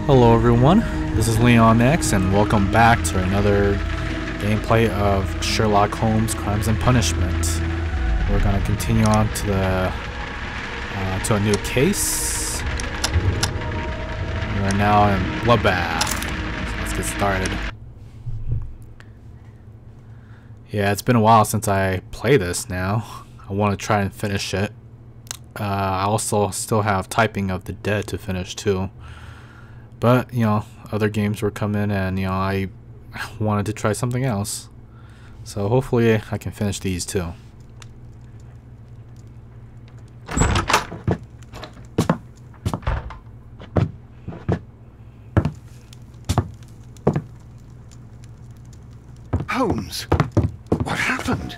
Hello everyone, this is Leon X and welcome back to another gameplay of Sherlock Holmes Crimes and Punishment. We're going to continue on to a new case. We're now in Bloodbath. So let's get started. Yeah, it's been a while since I played this now. I want to try and finish it. I also still have Typing of the Dead to finish too. But, you know, other games were coming and, you know, I wanted to try something else. So hopefully I can finish these too. Holmes, what happened?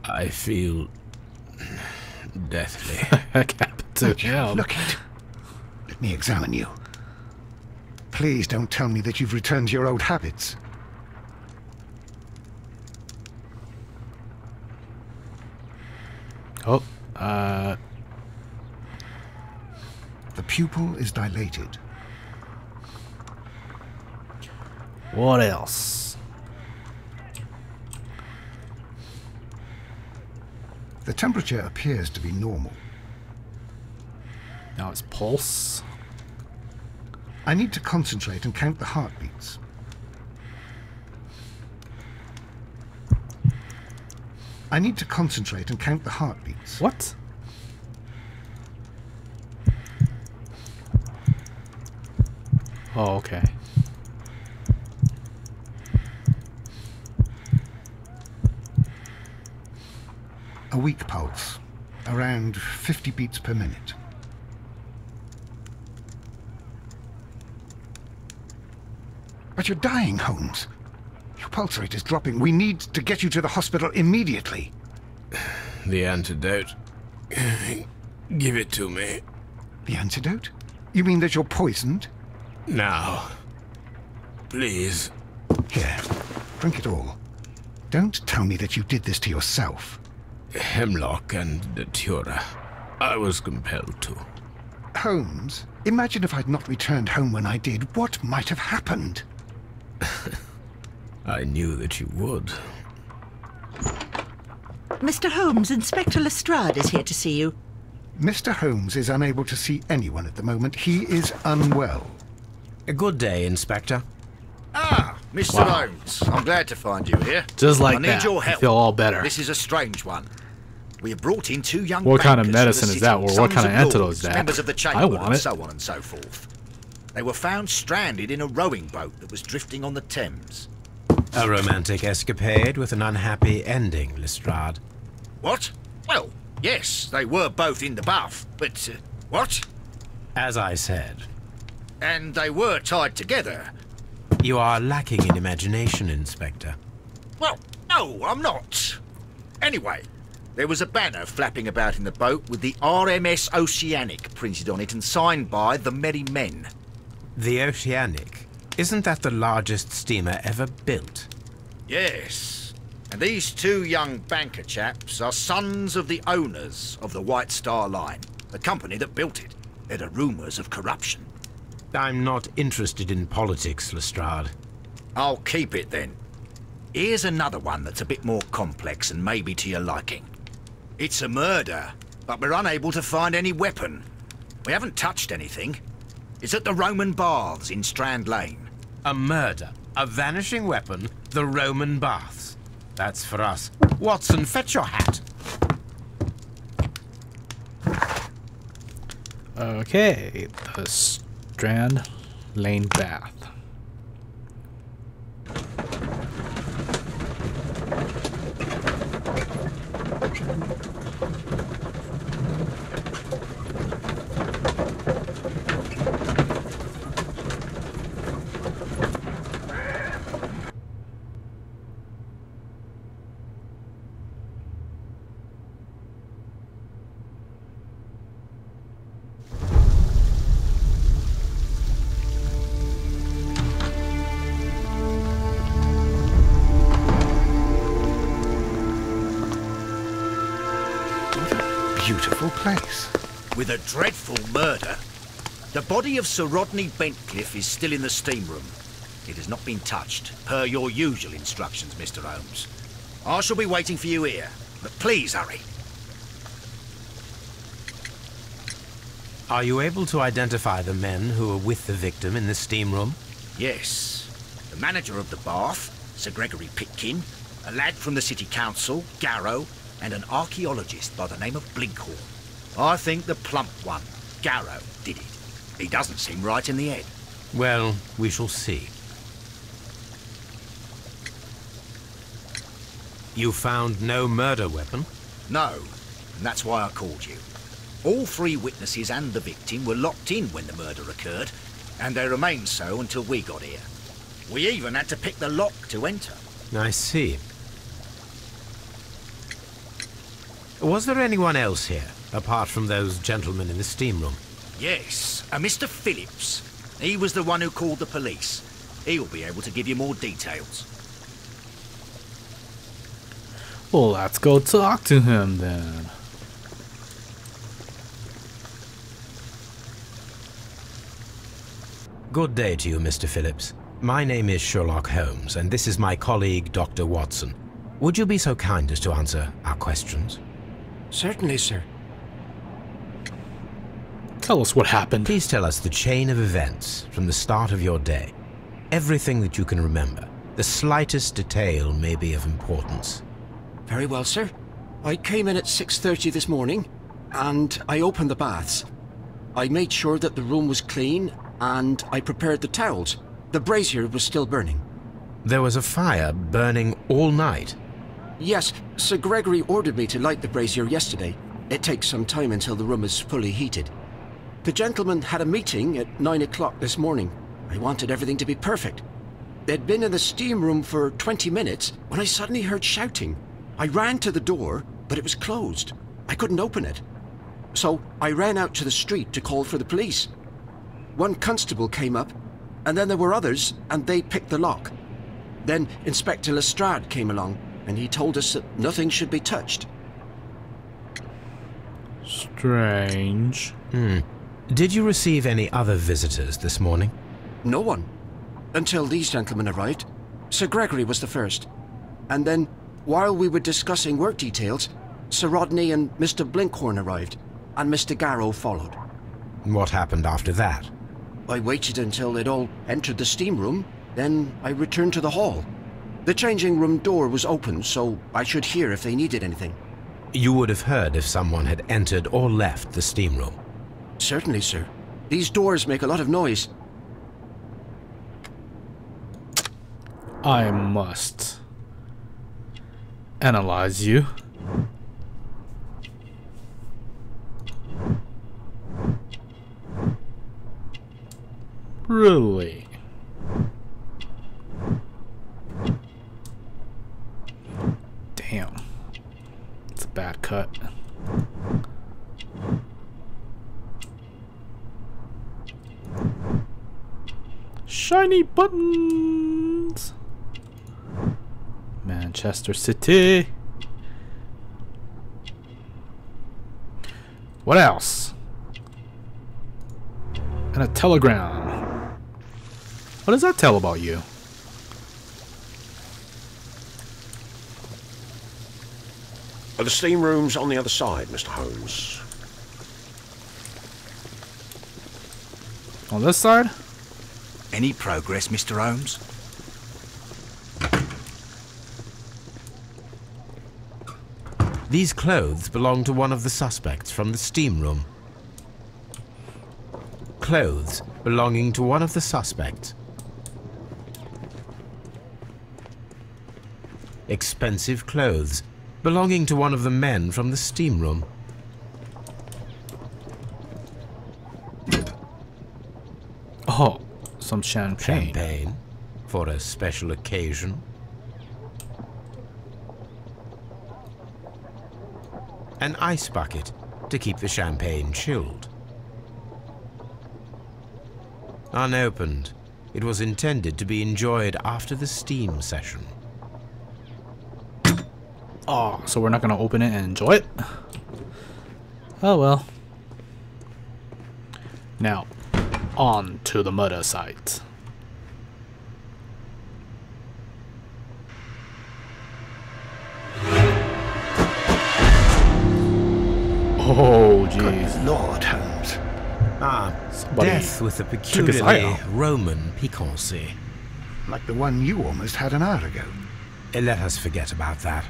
I feel deathly. That happened to him. Look it. Let me examine you. Please don't tell me that you've returned to your old habits. Oh, The pupil is dilated. what else? The temperature appears to be normal. Now it's pulse. I need to concentrate and count the heartbeats. I need to concentrate and count the heartbeats. What? Oh, okay. A weak pulse, around 50 beats per minute. But you're dying, Holmes. Your pulse rate is dropping. We need to get you to the hospital immediately. The antidote. Give it to me. The antidote? You mean that you're poisoned? Now. Please. Here, drink it all. Don't tell me that you did this to yourself. Hemlock and datura. I was compelled to. Holmes, imagine if I'd not returned home when I did. What might have happened? I knew that you would. Mr. Holmes, Inspector Lestrade is here to see you. Mr. Holmes is unable to see anyone at the moment. He is unwell. A good day, Inspector. Ah, Mr. Wow. Holmes, I'm glad to find you here. Just like I need that. your I help. feel all better. This is a strange one. We have brought in two young What kind of bankers from medicine the is that, city, or what sons kind of of antidote lords, is that? members of the I chamber want and it. so on and so forth. They were found stranded in a rowing boat that was drifting on the Thames. A romantic escapade with an unhappy ending, Lestrade. What? Well, yes, they were both in the bath, but what? As I said, And they were tied together. you are lacking in imagination, Inspector. Well, no, I'm not. Anyway, there was a banner flapping about in the boat with the RMS Oceanic printed on it and signed by the Merry Men. The Oceanic. Isn't that the largest steamer ever built? Yes, and these two young banker chaps are sons of the owners of the White Star Line, the company that built it. There are rumours of corruption. I'm not interested in politics, Lestrade. I'll keep it then. Here's another one that's a bit more complex and maybe to your liking. It's a murder, but we're unable to find any weapon. We haven't touched anything. It's at the Roman Baths in Strand Lane. A murder, a vanishing weapon, the Roman baths. That's for us. Watson, fetch your hat. Okay, the Strand Lane Bath. beautiful place. With a dreadful murder. The body of Sir Rodney Bentcliffe is still in the steam room. It has not been touched, per your usual instructions, Mr. Holmes. I shall be waiting for you here, but please hurry. Are you able to identify the men who were with the victim in the steam room? Yes. The manager of the bath, Sir Gregory Pitkin, a lad from the City Council, Garrow, and an archaeologist by the name of Blinkhorn. I think the plump one, Garrow, did it. He doesn't seem right in the head. Well, we shall see. You found no murder weapon? No, and that's why I called you. All three witnesses and the victim were locked in when the murder occurred, and they remained so until we got here. We even had to pick the lock to enter. I see. Was there anyone else here, apart from those gentlemen in the steam room? Yes, a Mr. Phillips. He was the one who called the police. He'll be able to give you more details. Well, let's go talk to him then. Good day to you, Mr. Phillips. My name is Sherlock Holmes, and this is my colleague, Dr. Watson. Would you be so kind as to answer our questions? Certainly, sir. Tell us what happened. Please tell us the chain of events from the start of your day. Everything that you can remember. The slightest detail may be of importance. Very well, sir. I came in at 6:30 this morning, and I opened the baths. I made sure that the room was clean, and I prepared the towels. The brazier was still burning. There was a fire burning all night. Yes, Sir Gregory ordered me to light the brazier yesterday. It takes some time until the room is fully heated. The gentlemen had a meeting at 9 o'clock this morning. I wanted everything to be perfect. They'd been in the steam room for 20 minutes when I suddenly heard shouting. I ran to the door, but it was closed. I couldn't open it. So I ran out to the street to call for the police. One constable came up, and then there were others, and they picked the lock. Then Inspector Lestrade came along, and he told us that nothing should be touched. Strange. Did you receive any other visitors this morning? No one. Until these gentlemen arrived. Sir Gregory was the first. And then, while we were discussing work details, Sir Rodney and Mr. Blinkhorn arrived, and Mr. Garrow followed. What happened after that? I waited until they'd all entered the steam room, then I returned to the hall. The changing room door was open, so I should hear if they needed anything. You would have heard if someone had entered or left the steam room. Certainly, sir. These doors make a lot of noise. I must analyze you. Really? Damn. It's a bad cut. Shiny buttons. Manchester City. What else? And a telegram. What does that tell about you? The steam room's on the other side, Mr. Holmes. On this side? Any progress, Mr. Holmes? These clothes belong to one of the suspects from the steam room. Clothes belonging to one of the suspects. Expensive clothes belonging to one of the men from the steam room. Oh, some champagne. Champagne for a special occasion. An ice bucket to keep the champagne chilled. Unopened, it was intended to be enjoyed after the steam session. Oh, so we're not gonna open it and enjoy it? Oh well. Now, On to the murder site. Oh, jeez. Good Lord, Holmes. Somebody Death with a took his eye peculiarly out. Roman piquancy. Like the one you almost had an hour ago. Let us forget about that.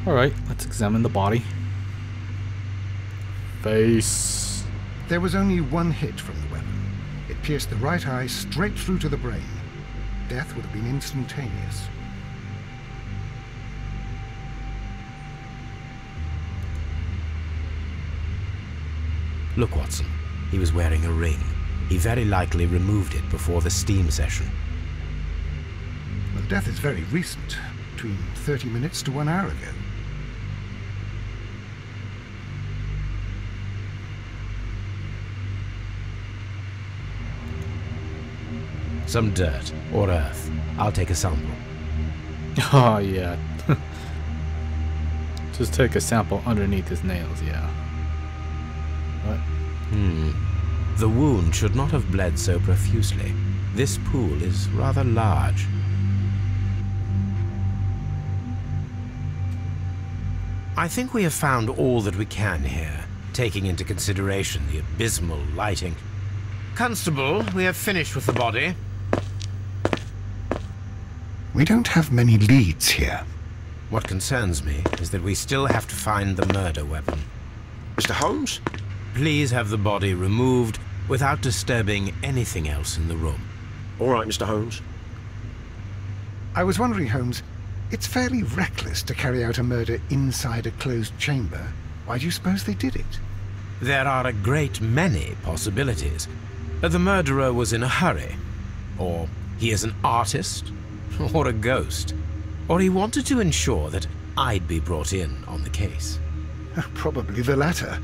Alright, let's examine the body. Face. There was only one hit from the weapon. It pierced the right eye straight through to the brain. Death would have been instantaneous. Look, Watson. He was wearing a ring. He very likely removed it before the steam session. Well, death is very recent. Between 30 minutes to 1 hour ago. Some dirt or earth. I'll take a sample. Oh, yeah. Just take a sample underneath his nails, yeah. What? The wound should not have bled so profusely. This pool is rather large. I think we have found all that we can here, taking into consideration the abysmal lighting. Constable, we have finished with the body. We don't have many leads here. What concerns me is that we still have to find the murder weapon. Mr. Holmes? Please have the body removed without disturbing anything else in the room. All right, Mr. Holmes. I was wondering, Holmes, it's fairly reckless to carry out a murder inside a closed chamber. Why do you suppose they did it? There are a great many possibilities. The murderer was in a hurry. Or he is an artist. Or a ghost. Or he wanted to ensure that I'd be brought in on the case. Probably the latter.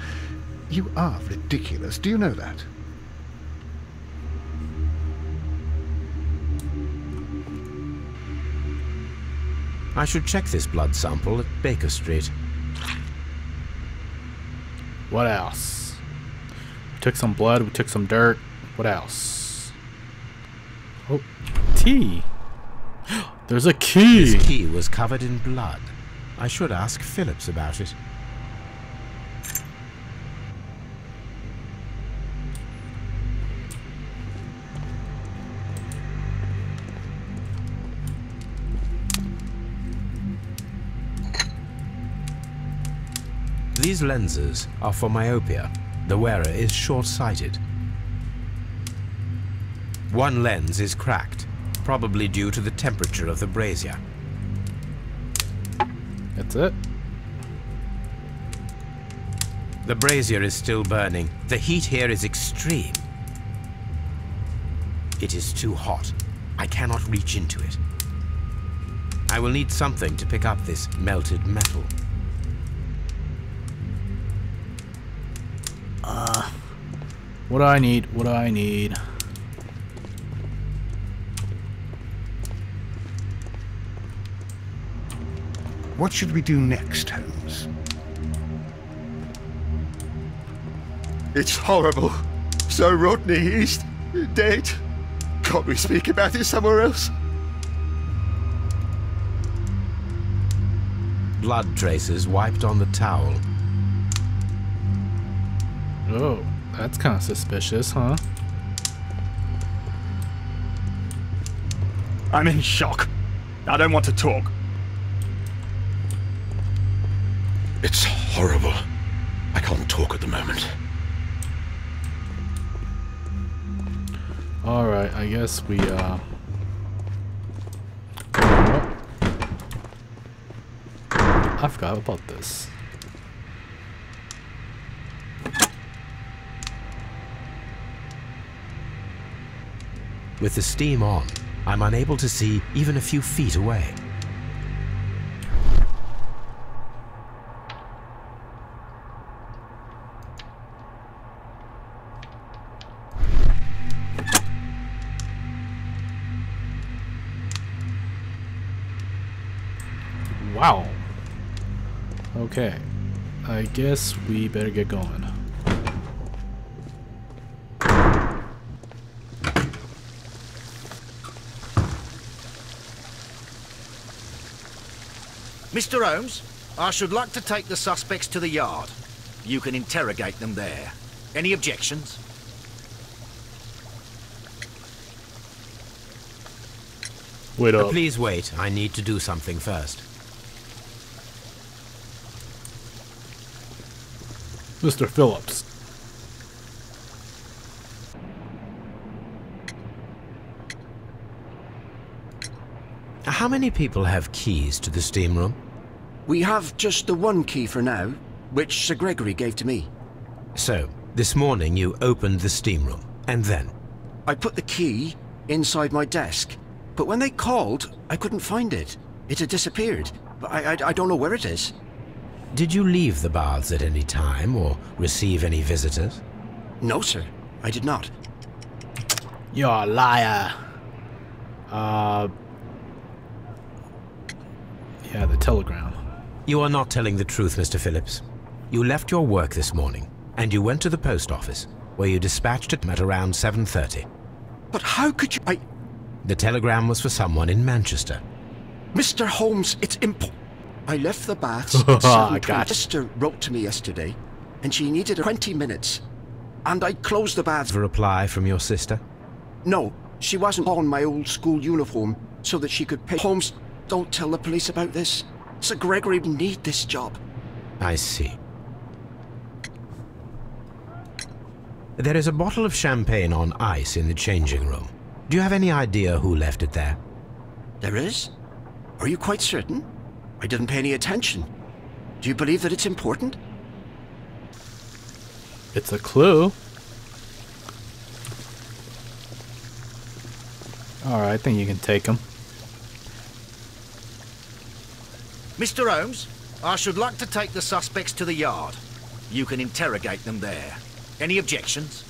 You are ridiculous. Do you know that? I should check this blood sample at Baker Street. What else? We took some blood, we took some dirt. What else? Oh, tea. There's a key. This key was covered in blood. I should ask Phillips about it. These lenses are for myopia. The wearer is short-sighted. One lens is cracked, probably due to the temperature of the brazier. That's it. The brazier is still burning. The heat here is extreme. It is too hot. I cannot reach into it. I will need something to pick up this melted metal. What do I need? What do I need? What should we do next, Holmes? It's horrible. Sir Rodney is dead. Can't we speak about it somewhere else? Blood traces wiped on the towel. Oh, that's kind of suspicious, huh? I'm in shock. I don't want to talk. It's horrible. I can't talk at the moment. Alright, I guess we, I forgot about this. With the steam on, I'm unable to see even a few feet away. Wow. Okay. I guess we better get going. Mr. Holmes, I should like to take the suspects to the yard. You can interrogate them there. Any objections? Wait up. Please wait. I need to do something first. Mr. Phillips. How many people have keys to the steam room? We have just the one key for now, which Sir Gregory gave to me. So, this morning you opened the steam room, and then? I put the key inside my desk, but when they called, I couldn't find it. It had disappeared, but I don't know where it is. Did you leave the baths at any time, or receive any visitors? No, sir. I did not. You're a liar. Yeah, the telegram. You are not telling the truth, Mr. Phillips. You left your work this morning, and you went to the post office, where you dispatched it at around 7:30. But how could you... The telegram was for someone in Manchester. Mr. Holmes, it's I left the baths at 7:20. Sister wrote to me yesterday, and she needed 20 minutes. And I closed the baths. A reply from your sister? No, she wasn't on my old school uniform, so that she could pay. Holmes, don't tell the police about this. Sir Gregory would need this job. I see. There is a bottle of champagne on ice in the changing room. Do you have any idea who left it there? There is? Are you quite certain? I didn't pay any attention. Do you believe that it's important? It's a clue. Alright, I think you can take him. Mr. Holmes, I should like to take the suspects to the yard. You can interrogate them there. Any objections?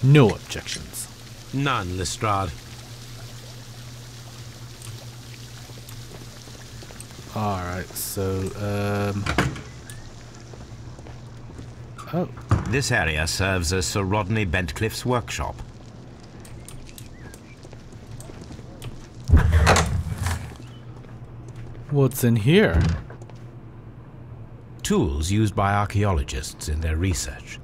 No objections. None, Lestrade. Alright, so, oh. This area serves as Sir Rodney Bentcliffe's workshop. What's in here? Tools used by archaeologists in their research.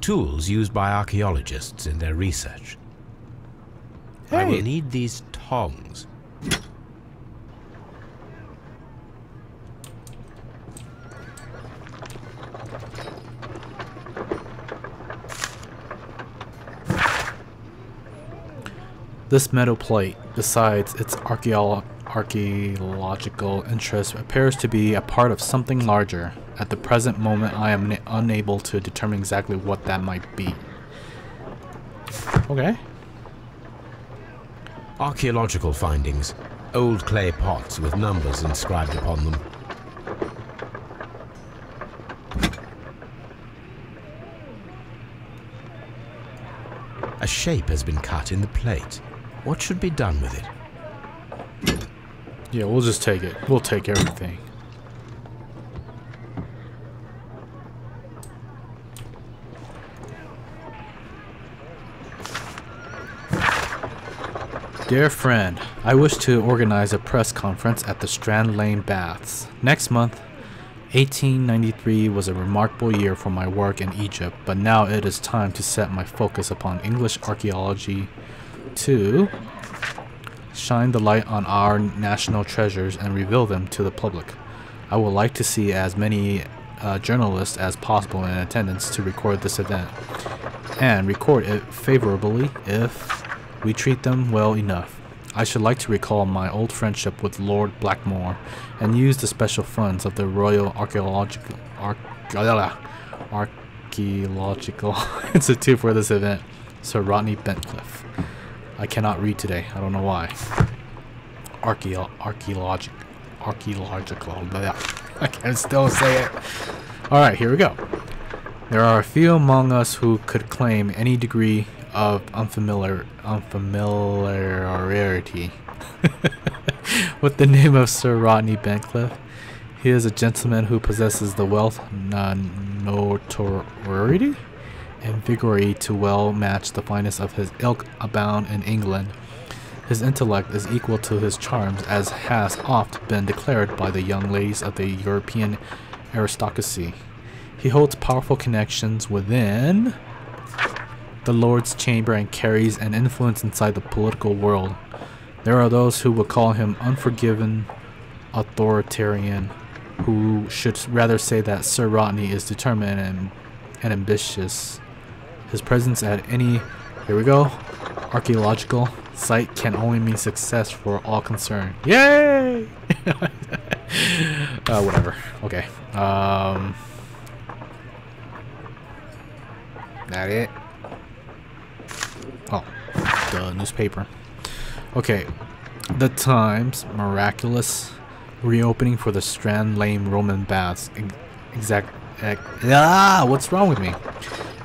Tools used by archaeologists in their research. Hey. I will need these tongs. This metal plate, besides its archaeological interest, appears to be a part of something larger. At the present moment, I am unable to determine exactly what that might be. Okay. Archaeological findings. Old clay pots with numbers inscribed upon them. A shape has been cut in the plate. What should be done with it? Yeah, we'll just take it. We'll take everything. Dear friend, I wish to organize a press conference at the Strand Lane Baths. Next month, 1893 was a remarkable year for my work in Egypt, but now it is time to set my focus upon English archaeology to shine the light on our national treasures and reveal them to the public. I would like to see as many journalists as possible in attendance to record this event, and record it favorably if we treat them well enough. I should like to recall my old friendship with Lord Blackmore and use the special funds of the Royal Archaeological Institute for this event. Sir Rodney Bentcliffe. I cannot read today. I don't know why. Archaeological. I can still say it. Alright, here we go. There are a few among us who could claim any degree of unfamiliarity with the name of Sir Rodney Bentcliffe. He is a gentleman who possesses the wealth, notoriety, and vigor to well match the finest of his ilk abound in England. His intellect is equal to his charms, as has oft been declared by the young ladies of the European aristocracy. He holds powerful connections within the Lord's Chamber and carries an influence inside the political world. There are those who would call him unforgiving, authoritarian, who should rather say that Sir Rodney is determined and ambitious. His presence at any, here we go, archaeological site can only mean success for all concerned. Yay! Whatever. Okay. That it? Oh, the newspaper. Okay. The Times, miraculous reopening for the Strand Lane Roman baths. What's wrong with me?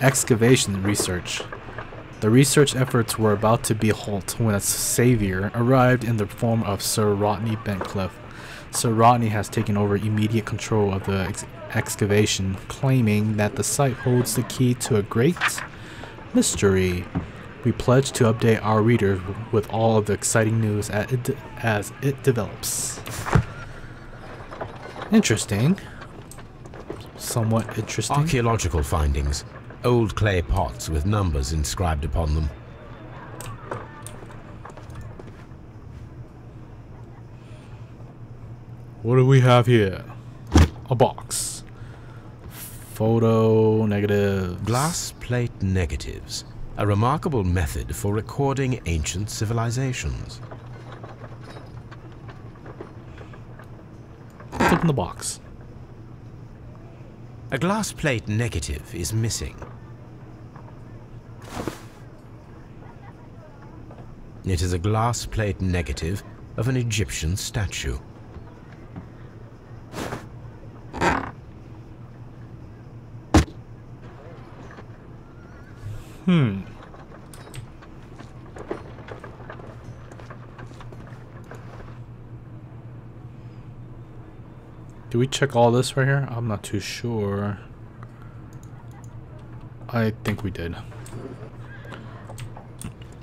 Excavation research. The research efforts were about to be halted when a savior arrived in the form of Sir Rodney Bentcliffe. Sir Rodney has taken over immediate control of the excavation, claiming that the site holds the key to a great mystery. We pledge to update our readers with all of the exciting news as it develops. Interesting. Somewhat interesting. Archaeological findings. Old clay pots with numbers inscribed upon them. What do we have here? A box. Photo negative. Glass plate negatives. A remarkable method for recording ancient civilizations. Let's open the box. A glass plate negative is missing. It is a glass plate negative of an Egyptian statue. Do we check all this right here? I'm not too sure. I think we did.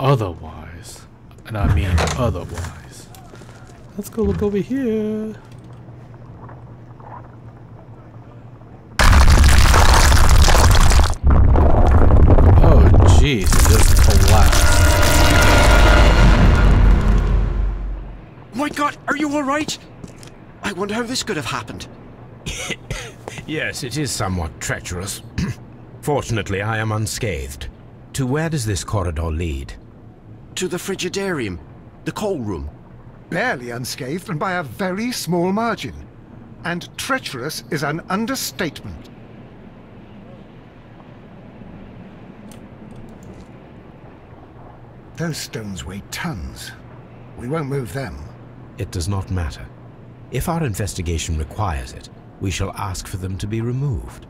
Otherwise, and I mean otherwise. Let's go look over here. Oh jeez, it just collapsed. My God, are you all right? I wonder how this could have happened. Yes, it is somewhat treacherous. Fortunately, I am unscathed. To where does this corridor lead? To the frigidarium, the coal room. Barely unscathed and by a very small margin. And treacherous is an understatement. Those stones weigh tons. We won't move them. It does not matter. If our investigation requires it, we shall ask for them to be removed.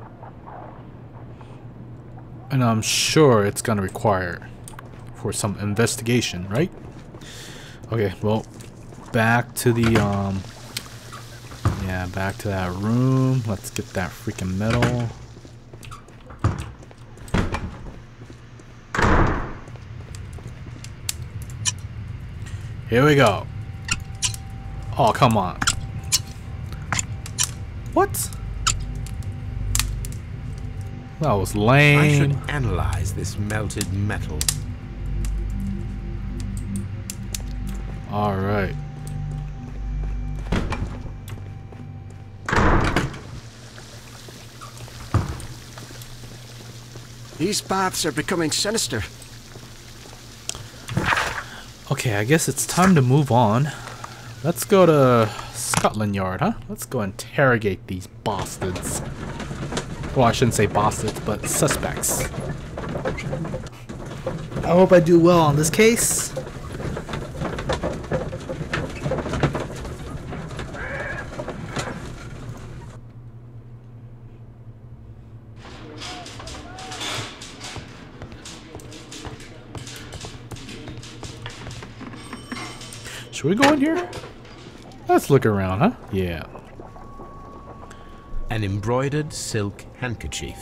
And I'm sure it's gonna require for some investigation, right? Okay, well, back to the yeah, back to that room. Let's get that freaking metal. Here we go. Oh, come on. What? That was lame. I should analyze this melted metal. All right. These baths are becoming sinister. Okay, I guess it's time to move on. Let's go to Scotland Yard, huh? Let's go interrogate these bastards. Well, I shouldn't say bastards, but suspects. I hope I do well on this case. Should we go in here? Let's look around, huh? Yeah. An embroidered silk handkerchief.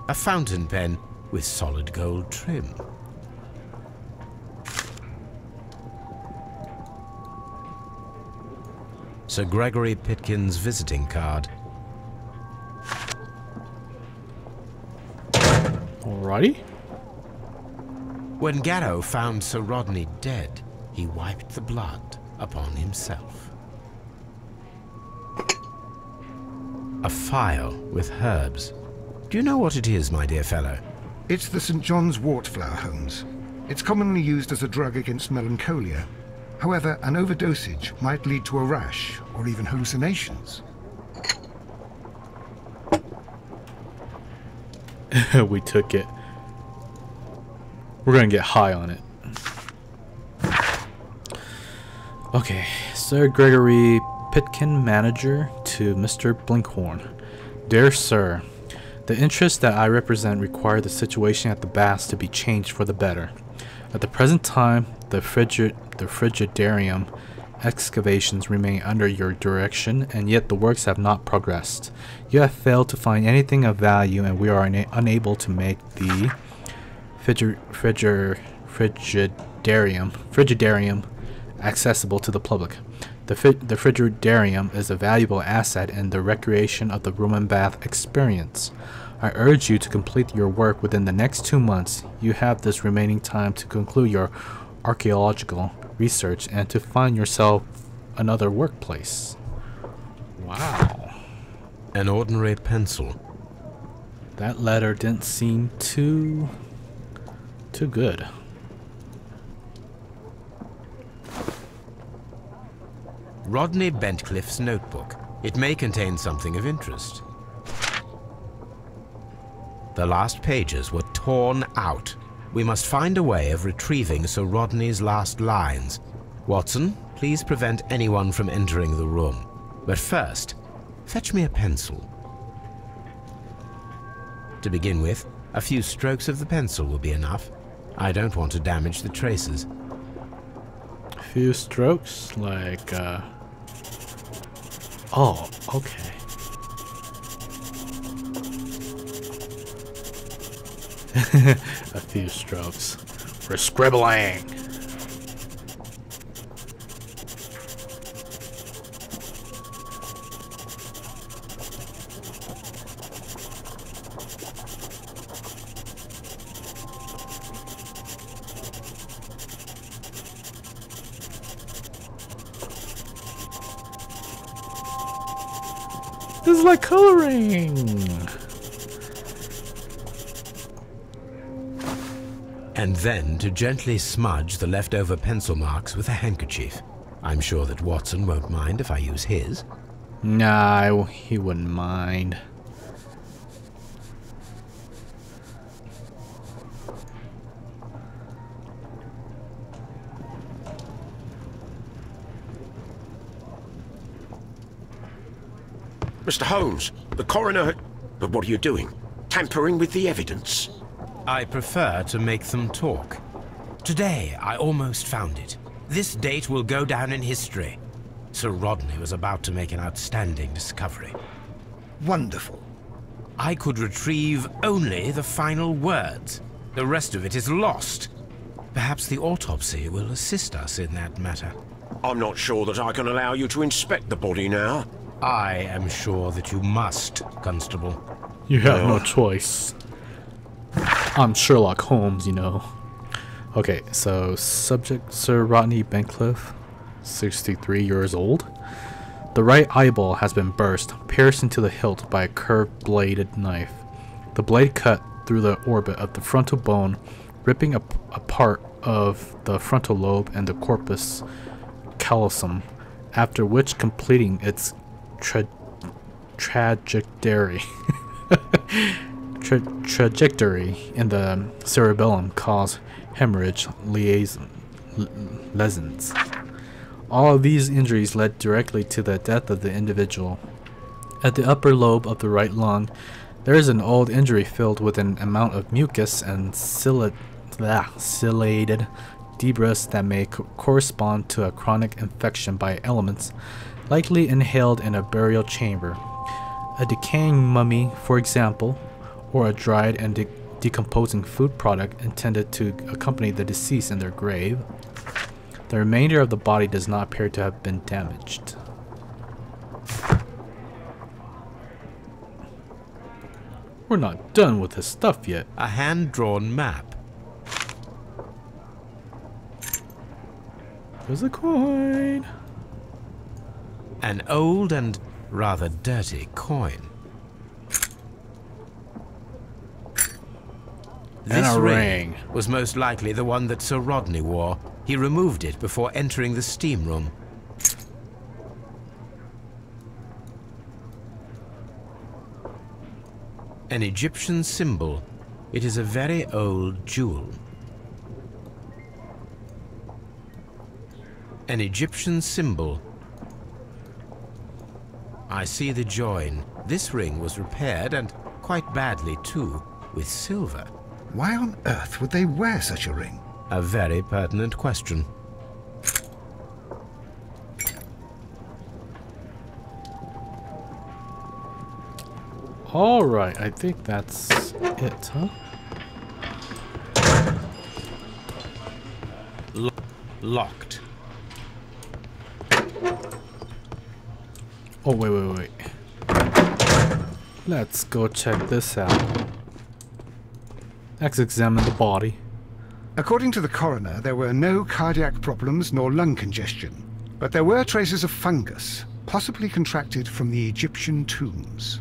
A fountain pen with solid gold trim. Sir Gregory Pitkin's visiting card. Alrighty. When Garrow found Sir Rodney dead, he wiped the blood upon himself. A phial with herbs. Do you know what it is, my dear fellow? It's the St. John's wort flower, Holmes. It's commonly used as a drug against melancholia. However, an overdosage might lead to a rash or even hallucinations. We took it. We're gonna get high on it. Okay, Sir Gregory Pitkin, manager, to Mr. Blinkhorn. Dear Sir, the interests that I represent require the situation at the baths to be changed for the better. At the present time, the frigidarium excavations remain under your direction, and yet the works have not progressed. You have failed to find anything of value, and we are unable to make the frigidarium accessible to the public. The frigidarium is a valuable asset in the recreation of the Roman bath experience. I urge you to complete your work within the next 2 months. You have this remaining time to conclude your archaeological research and to find yourself another workplace. Wow. An ordinary pencil. That letter didn't seem too good. Rodney Bentcliffe's notebook. It may contain something of interest. The last pages were torn out. We must find a way of retrieving Sir Rodney's last lines. Watson, please prevent anyone from entering the room. But first, fetch me a pencil. To begin with, a few strokes of the pencil will be enough. I don't want to damage the traces. A few strokes, like, oh, okay. A few strokes. We're scribbling. This is like coloring. And then to gently smudge the leftover pencil marks with a handkerchief. I'm sure that Watson won't mind if I use his. Nah, he wouldn't mind. Mr. Holmes, the coroner... But what are you doing? Tampering with the evidence? I prefer to make them talk. Today, I almost found it. This date will go down in history. Sir Rodney was about to make an outstanding discovery. Wonderful. I could retrieve only the final words. The rest of it is lost. Perhaps the autopsy will assist us in that matter. I'm not sure that I can allow you to inspect the body now. I am sure that you must, Constable. You have no choice. I'm Sherlock Holmes, you know. Okay, so subject Sir Rodney Bentcliffe, 63 years old. The right eyeball has been burst, pierced into the hilt by a curved bladed knife. The blade cut through the orbit of the frontal bone, ripping a part of the frontal lobe and the corpus callosum, after which completing its trajectory in the cerebellum caused hemorrhage lesions. All of these injuries led directly to the death of the individual. At the upper lobe of the right lung, there is an old injury filled with an amount of mucus and ciliated debris that may correspond to a chronic infection by elements likely inhaled in a burial chamber. A decaying mummy, for example, or a dried and decomposing food product intended to accompany the deceased in their grave. The remainder of the body does not appear to have been damaged. We're not done with this stuff yet. A hand-drawn map. There's a coin. An old and rather dirty coin. And This a ring ring. was most likely the one that Sir Rodney wore. He removed it before entering the steam room. An Egyptian symbol. It is a very old jewel. An Egyptian symbol. I see the join. This ring was repaired, and quite badly too, with silver. Why on earth would they wear such a ring? A very pertinent question. Alright, I think that's it, huh? Locked. Oh, wait. Let's go check this out. Let's examine the body. According to the coroner, there were no cardiac problems nor lung congestion, but there were traces of fungus, possibly contracted from the Egyptian tombs.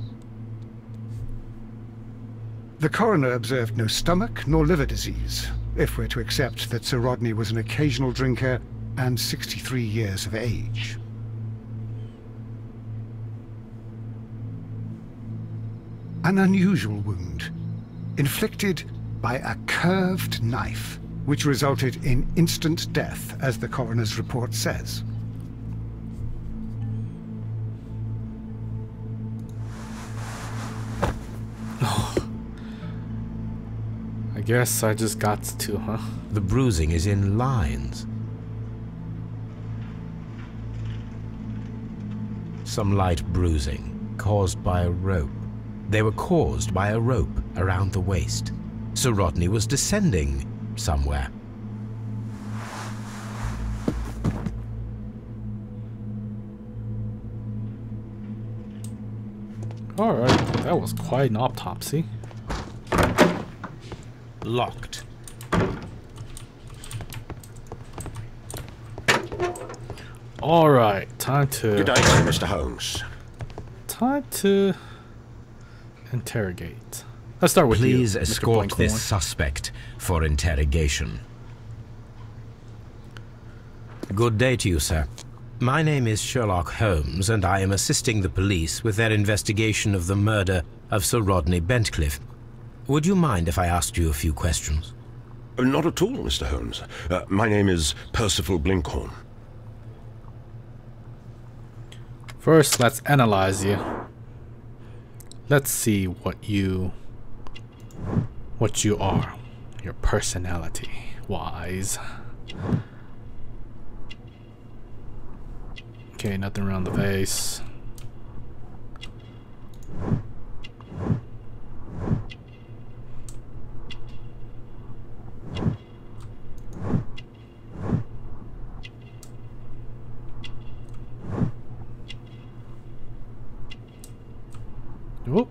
The coroner observed no stomach nor liver disease, if we're to accept that Sir Rodney was an occasional drinker and 63 years of age. An unusual wound, inflicted by a curved knife, which resulted in instant death, as the coroner's report says. I guess I just got to, huh? The bruising is in lines. Some light bruising, caused by a rope. They were caused by a rope around the waist. Sir Rodney was descending somewhere. Alright, that was quite an autopsy. Locked. Alright, time to... Good day, Mr. Holmes. Time to... interrogate. Let's start with you, Please Mr. escort Blankhorn. this suspect for interrogation. Good day to you, sir. My name is Sherlock Holmes, and I am assisting the police with their investigation of the murder of Sir Rodney Bentcliffe. Would you mind if I asked you a few questions? Not at all, Mr. Holmes. My name is Percival Blinkhorn. First, let's analyze you. Let's see what you are, your personality wise. Okay, nothing around the face. Oh.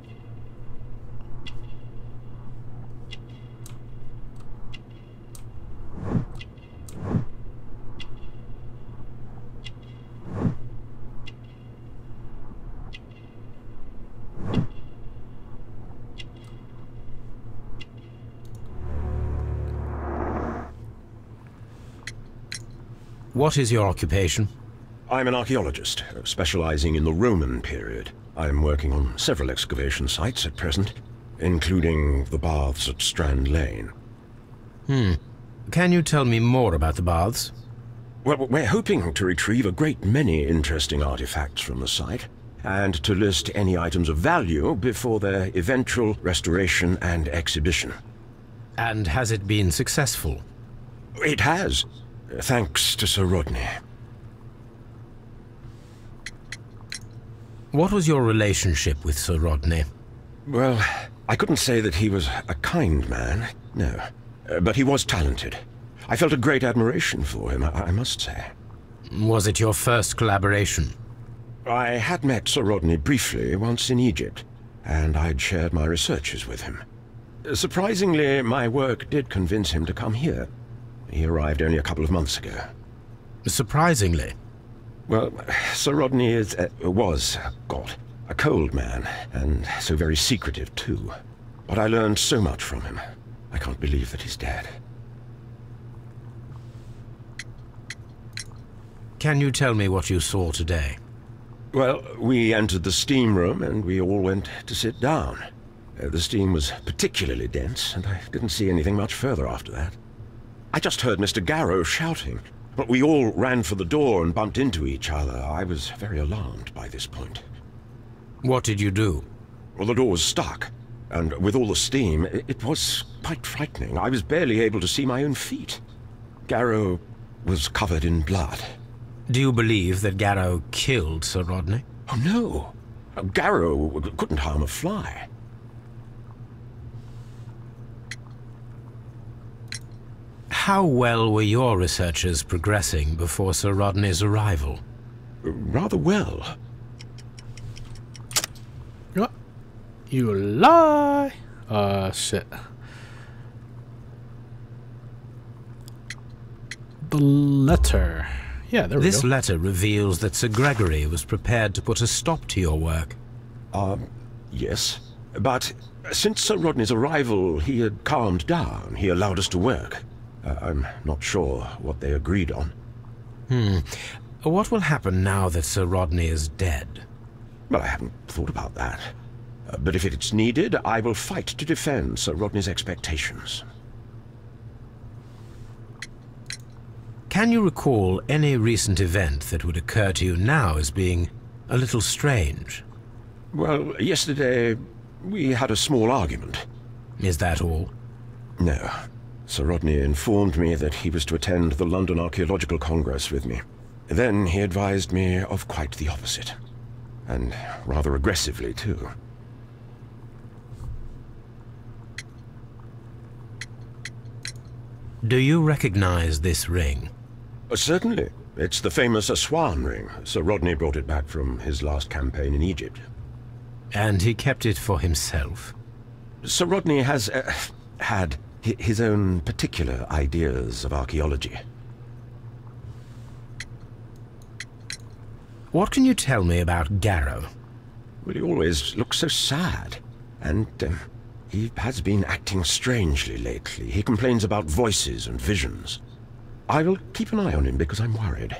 What is your occupation? I'm an archaeologist, specializing in the Roman period. I'm working on several excavation sites at present, including the baths at Strand Lane. Can you tell me more about the baths? Well, we're hoping to retrieve a great many interesting artifacts from the site, and to list any items of value before their eventual restoration and exhibition. And has it been successful? It has, thanks to Sir Rodney. What was your relationship with Sir Rodney? Well, I couldn't say that he was a kind man, no. But he was talented. I felt a great admiration for him, I must say. Was it your first collaboration? I had met Sir Rodney briefly once in Egypt, and I'd shared my researches with him. Surprisingly, my work did convince him to come here. He arrived only a couple of months ago. Surprisingly? Well, Sir Rodney was a cold man, and so very secretive too. But I learned so much from him. I can't believe that he's dead. Can you tell me what you saw today? Well, we entered the steam room and we all went to sit down. The steam was particularly dense, and I didn't see anything much further after that. I just heard Mr. Garrow shouting, but we all ran for the door and bumped into each other. I was very alarmed by this point. What did you do? Well, the door was stuck, and with all the steam, it was quite frightening. I was barely able to see my own feet. Garrow was covered in blood. Do you believe that Garrow killed Sir Rodney? Oh, no. Garrow couldn't harm a fly. How well were your researches progressing before Sir Rodney's arrival? Rather well. You lie! Shit. The letter. Yeah, there we go. This letter reveals that Sir Gregory was prepared to put a stop to your work. Yes. But since Sir Rodney's arrival, he had calmed down. He allowed us to work. I'm not sure what they agreed on. What will happen now that Sir Rodney is dead? Well, I haven't thought about that. But if it's needed, I will fight to defend Sir Rodney's expectations. Can you recall any recent event that would occur to you now as being a little strange? Well, yesterday we had a small argument. Is that all? No. Sir Rodney informed me that he was to attend the London Archaeological Congress with me. Then he advised me of quite the opposite. And rather aggressively, too. Do you recognize this ring? Certainly. It's the famous Aswan ring. Sir Rodney brought it back from his last campaign in Egypt. And he kept it for himself? Sir Rodney has had his own particular ideas of archaeology. What can you tell me about Garrow? Well, he always looks so sad. And he has been acting strangely lately. He complains about voices and visions. I will keep an eye on him because I'm worried.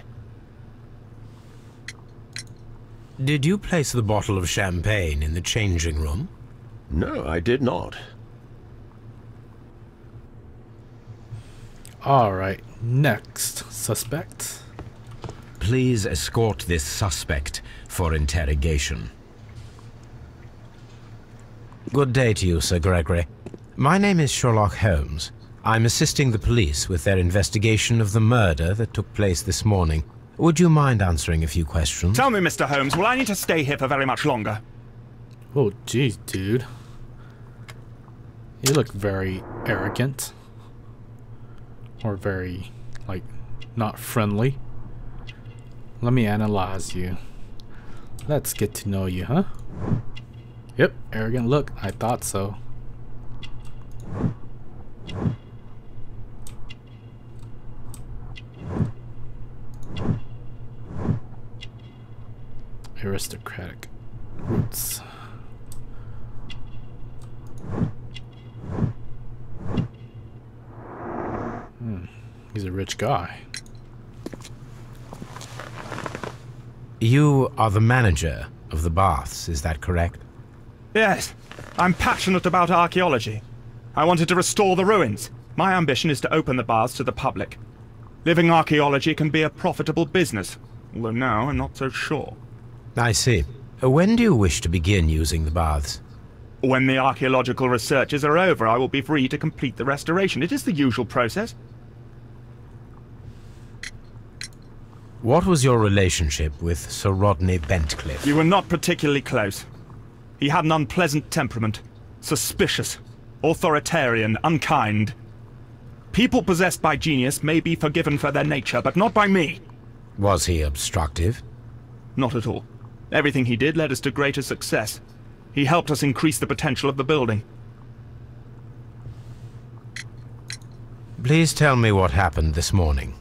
Did you place the bottle of champagne in the changing room? No, I did not. Alright, next suspect. Please escort this suspect for interrogation. Good day to you, Sir Gregory. My name is Sherlock Holmes. I'm assisting the police with their investigation of the murder that took place this morning. Would you mind answering a few questions? Tell me, Mr. Holmes, will I need to stay here for very much longer? Oh, jeez, dude. You look very arrogant. Or very, like, not friendly. Let me analyze you. Let's get to know you, huh? Yep, arrogant look. I thought so. Aristocratic roots. He's a rich guy. You are the manager of the baths, is that correct? Yes, I'm passionate about archaeology. I wanted to restore the ruins. My ambition is to open the baths to the public. Living archaeology can be a profitable business, although now I'm not so sure. I see. When do you wish to begin using the baths? When the archaeological researches are over, I will be free to complete the restoration. It is the usual process. What was your relationship with Sir Rodney Bentcliffe? We were not particularly close. He had an unpleasant temperament. Suspicious, authoritarian, unkind. People possessed by genius may be forgiven for their nature, but not by me. Was he obstructive? Not at all. Everything he did led us to greater success. He helped us increase the potential of the building. Please tell me what happened this morning.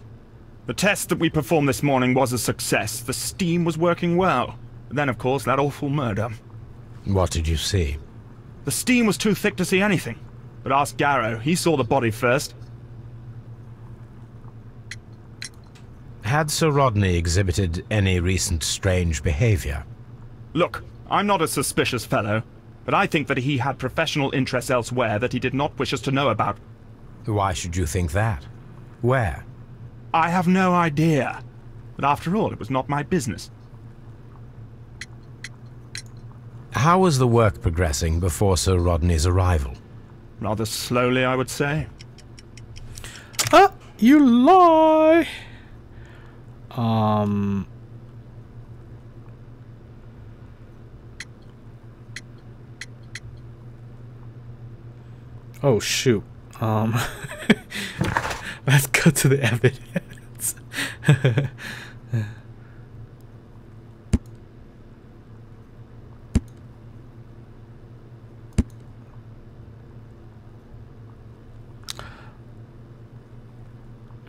The test that we performed this morning was a success. The steam was working well. Then, of course, that awful murder. What did you see? The steam was too thick to see anything. But ask Garrow. He saw the body first. Had Sir Rodney exhibited any recent strange behavior? Look, I'm not a suspicious fellow, but I think that he had professional interests elsewhere that he did not wish us to know about. Why should you think that? Where? I have no idea. But after all, it was not my business. How was the work progressing before Sir Rodney's arrival? Rather slowly, I would say. Ah, you lie! Oh, shoot. Let's go to the evidence.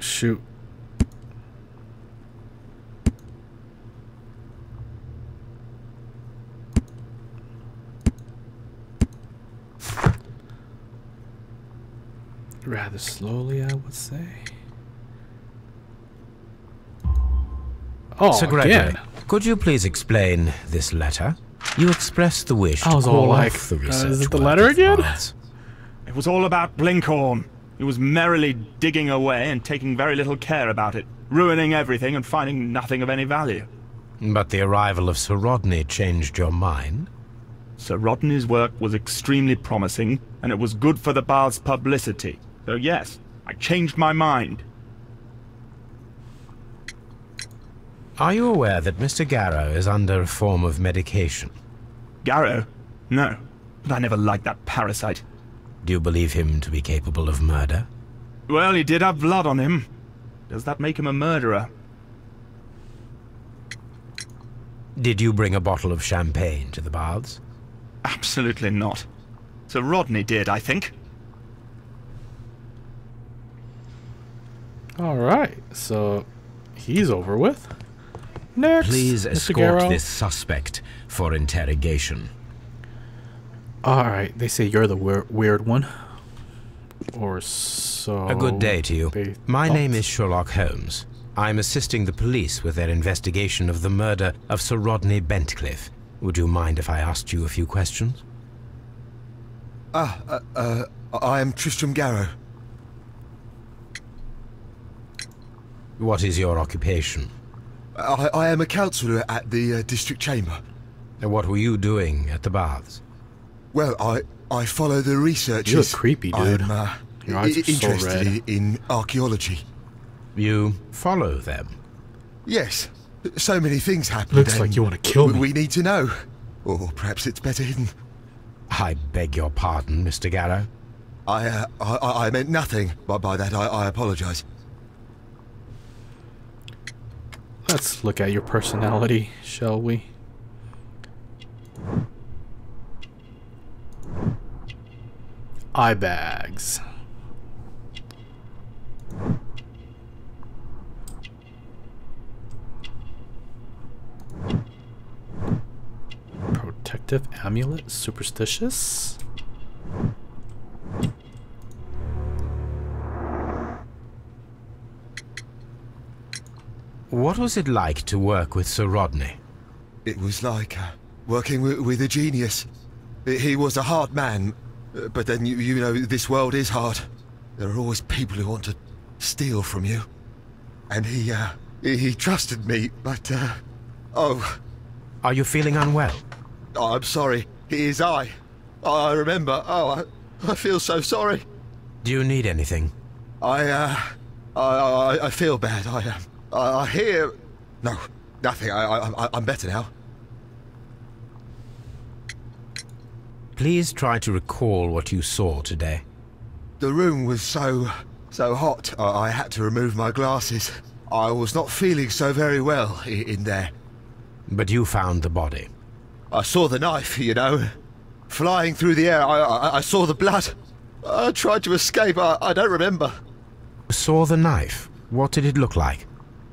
Shoot. Rather slowly, I would say. Oh, Sir Gregory, again. Could you please explain this letter? You expressed the wish I was to all call like, off the research is it the work letter of again? Barnes. It was all about Blinkhorn. He was merrily digging away and taking very little care about it, ruining everything and finding nothing of any value. But the arrival of Sir Rodney changed your mind? Sir Rodney's work was extremely promising, and it was good for the Bath's publicity. So yes, I changed my mind. Are you aware that Mr. Garrow is under a form of medication? Garrow? No, but I never liked that parasite. Do you believe him to be capable of murder? Well, he did have blood on him. Does that make him a murderer? Did you bring a bottle of champagne to the baths? Absolutely not. Sir Rodney did, I think. Alright, so he's over with. Next, Please Mr. escort Garrow. this suspect for interrogation. Alright, they say you're the weird one. Or so... A good day to you. they My thought. name is Sherlock Holmes. I'm assisting the police with their investigation of the murder of Sir Rodney Bentcliffe. Would you mind if I asked you a few questions? I am Tristan Garrow. What is your occupation? I am a councillor at the district chamber. And what were you doing at the baths? Well, I follow the researchers. You look creepy, dude. I'm Your eyes are so interested red. in archaeology. You follow them? Yes. So many things happen. Looks like you want to kill me. We need to know. Or perhaps it's better hidden. I beg your pardon, Mr. Garrow. I meant nothing by that. I apologise. Let's look at your personality, shall we? Eye bags. Protective amulet, superstitious. What was it like to work with Sir Rodney? It was like working with a genius. He was a hard man, but then you know this world is hard. There are always people who want to steal from you. And he trusted me, but oh. Are you feeling unwell? Oh, I'm sorry. It is I remember. Oh, I feel so sorry. Do you need anything? I feel bad. I hear No, nothing. I'm better now. Please try to recall what you saw today. The room was so hot, I had to remove my glasses. I was not feeling so very well in there. But you found the body. I saw the knife, you know, flying through the air. I saw the blood. I tried to escape. I don't remember. Saw the knife? What did it look like?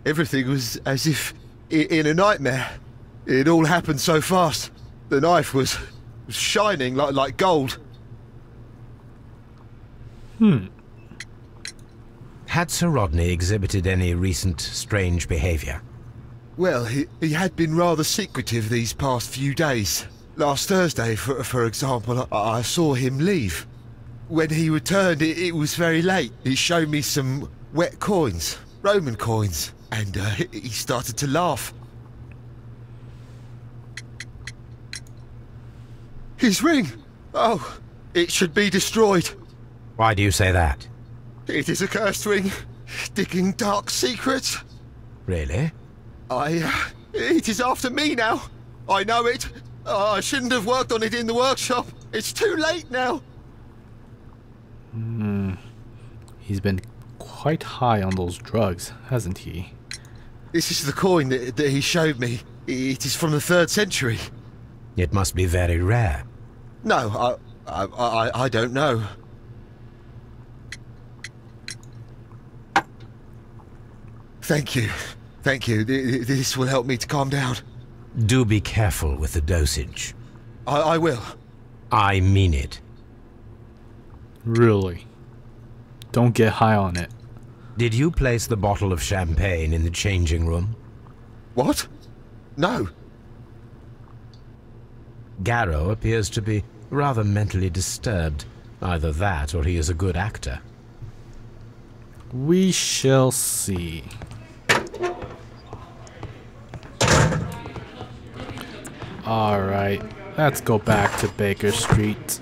Everything was as if in a nightmare. It all happened so fast. The knife was shining like gold. Had Sir Rodney exhibited any recent strange behavior? Well, he had been rather secretive these past few days. Last Thursday, for example, I saw him leave. When he returned, it was very late. He showed me some wet coins, Roman coins, and he started to laugh. His ring! Oh, it should be destroyed. Why do you say that? It is a cursed ring, digging dark secrets. Really? It is after me now. I know it. I shouldn't have worked on it in the workshop. It's too late now. He's been quite high on those drugs, hasn't he? This is the coin that he showed me. It is from the 3rd century. It must be very rare. No, I don't know. Thank you. Thank you. This will help me to calm down. Do be careful with the dosage. I will. I mean it. Really? Don't get high on it. Did you place the bottle of champagne in the changing room? What? No. Garrow appears to be rather mentally disturbed. Either that or he is a good actor. We shall see. Alright, let's go back to Baker Street.